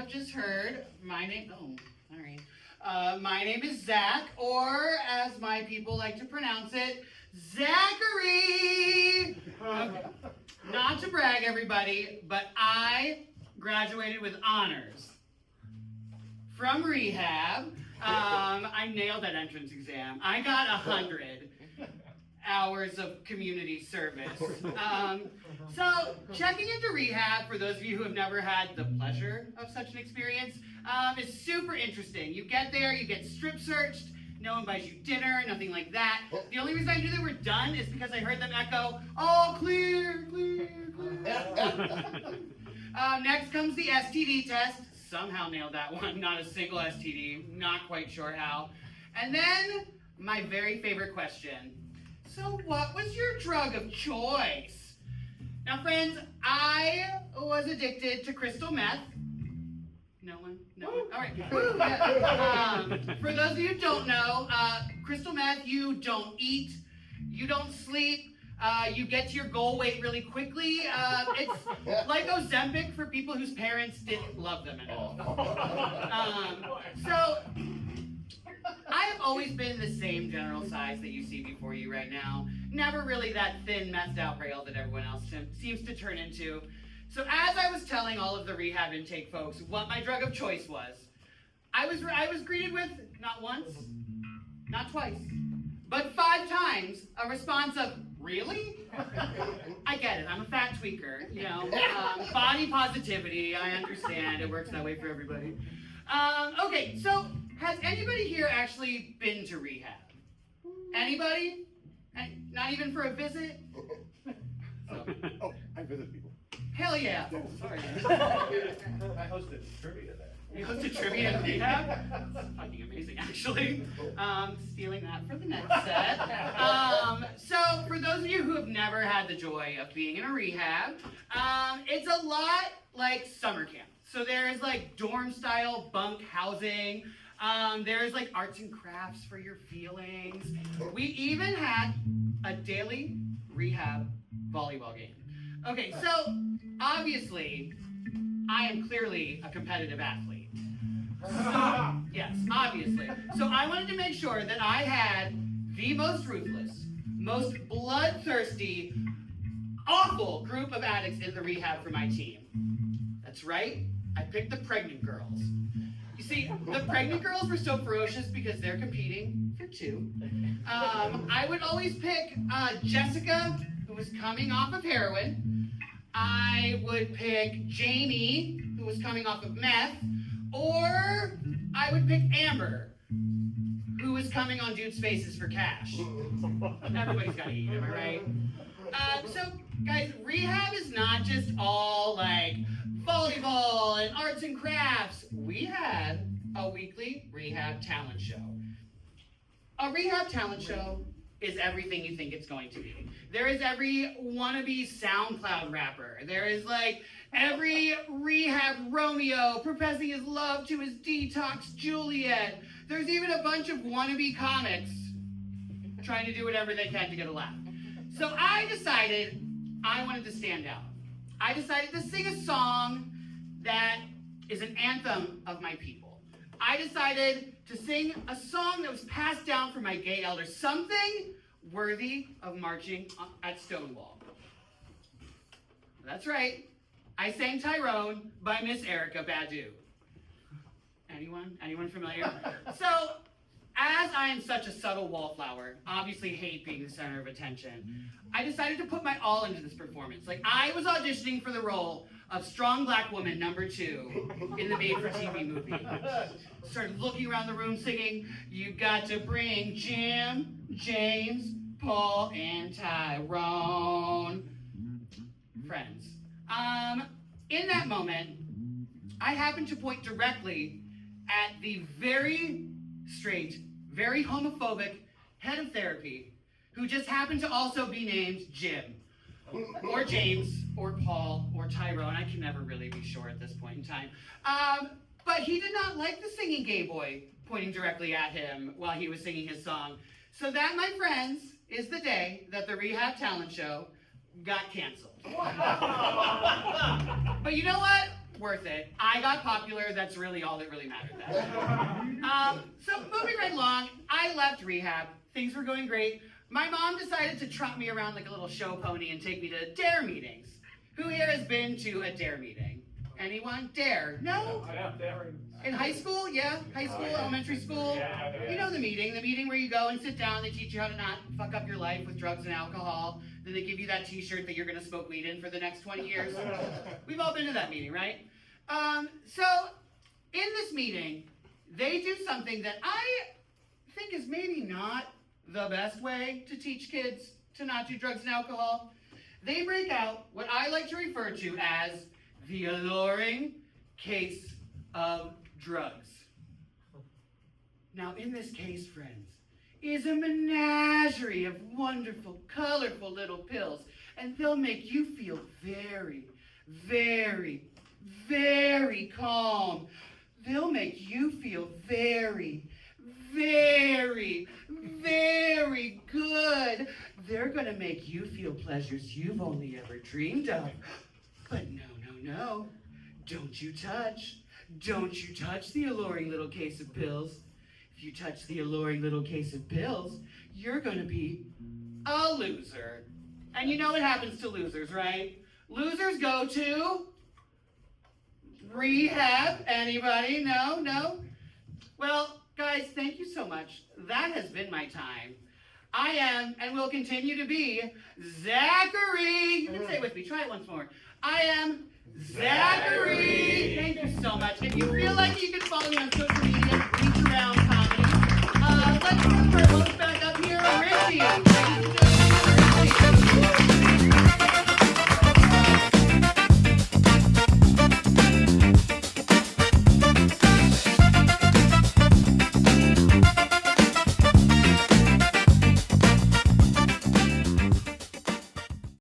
have just heard, my name is Zach, or as my people like to pronounce it, Zachary! Not to brag, everybody, but I graduated with honors from rehab. I nailed that entrance exam. I got 100 hours of community service. So checking into rehab, for those of you who have never had the pleasure of such an experience, is super interesting. You get there, you get strip searched, no one buys you dinner, nothing like that. The only reason I knew they were done is because I heard them echo, "Oh, clear, clear, clear." Next comes the STD test. Somehow nailed that one, not a single STD, not quite sure how. And then my very favorite question. So what was your drug of choice? Now friends, I was addicted to crystal meth. No one? No one? All right. Woo, yeah. For those of you who don't know, crystal meth, you don't eat, you don't sleep, you get to your goal weight really quickly. It's like Ozempic for people whose parents didn't love them enough. So I have always been the same general size that you see before you right now. Never really that thin, messed out rail that everyone else seems to turn into. So as I was telling all of the rehab intake folks what my drug of choice was, I was greeted with not once, not twice, but 5 times a response of, "Really?" I get it, I'm a fat tweaker, you know, body positivity, I understand, it works that way for everybody. Okay, so has anybody here actually been to rehab? Anybody? Not even for a visit? So. Oh, I visit people. Hell yeah. Oh, sorry. I hosted trivia there. You hosted trivia in rehab? That's fucking amazing, actually. Stealing that for the next set. So, for those of you who have never had the joy of being in a rehab, it's a lot like summer camp. So there's like dorm-style bunk housing. There's like arts and crafts for your feelings. We even had a daily rehab volleyball game. Okay, so obviously, I am clearly a competitive athlete. So, yes, obviously. So I wanted to make sure that I had the most ruthless, most bloodthirsty, awful group of addicts in the rehab for my team. That's right, I picked the pregnant girls. You see, the pregnant girls were so ferocious because they're competing for 2. I would always pick Jessica, who was coming off of heroin. I would pick Jamie, who was coming off of meth. Or I would pick Amber, who was coming on Dude's Faces for cash. Everybody's got to eat, am I right? So, guys, rehab is not just all like volleyball and arts and crafts. We had a weekly rehab talent show. A rehab talent show is everything you think it's going to be. There is every wannabe SoundCloud rapper. There is like every rehab Romeo professing his love to his detox Juliet. There's even a bunch of wannabe comics trying to do whatever they can to get a laugh. So I decided I wanted to stand out. I decided to sing a song that is an anthem of my people. I decided to sing a song that was passed down from my gay elders, something worthy of marching at Stonewall. That's right, I sang Tyrone by Miss Erykah Badu. Anyone familiar? So, as I am such a subtle wallflower, obviously hate being the center of attention, I decided to put my all into this performance. Like, I was auditioning for the role of strong black woman number 2 in the made-for-TV movie. Started looking around the room singing, "You got to bring Jim, James, Paul, and Tyrone." Friends. In that moment, I happened to point directly at the very straight, very homophobic head of therapy, who just happened to also be named Jim, or James, or Paul, or Tyrone. I can never really be sure at this point in time. But he did not like the singing gay boy pointing directly at him while he was singing his song. So that, my friends, is the day that the Rehab Talent Show got canceled. But you know what? worth it. I got popular, that's really all that really mattered then. So moving right along, I left rehab. Things were going great. My mom decided to trot me around like a little show pony and take me to DARE meetings. Who here has been to a DARE meeting? Anyone? DARE? No? I am daring. In high school? Yeah? High school, elementary school? You know the meeting where you go and sit down, they teach you how to not fuck up your life with drugs and alcohol. Then they give you that t-shirt that you're gonna smoke weed in for the next 20 years. We've all been to that meeting, right? So, in this meeting, they do something that I think is maybe not the best way to teach kids to not do drugs and alcohol. They break out what I like to refer to as the alluring case of drugs. Now, in this case, friends, is a menagerie of wonderful, colorful little pills, and they'll make you feel very, very, very calm. They'll make you feel very, very, very good. They're gonna make you feel pleasures you've only ever dreamed of. But no, no, no. Don't you touch the alluring little case of pills. If you touch the alluring little case of pills, you're gonna be a loser. And you know what happens to losers, right? Losers go to rehab. Anybody? No? No? Well, guys, thank you so much. That has been my time. I am, and will continue to be, Zachary. You can say it with me. Try it once more. I am Zachary. Thank you so much. If you feel like you can follow me on social media, reach around,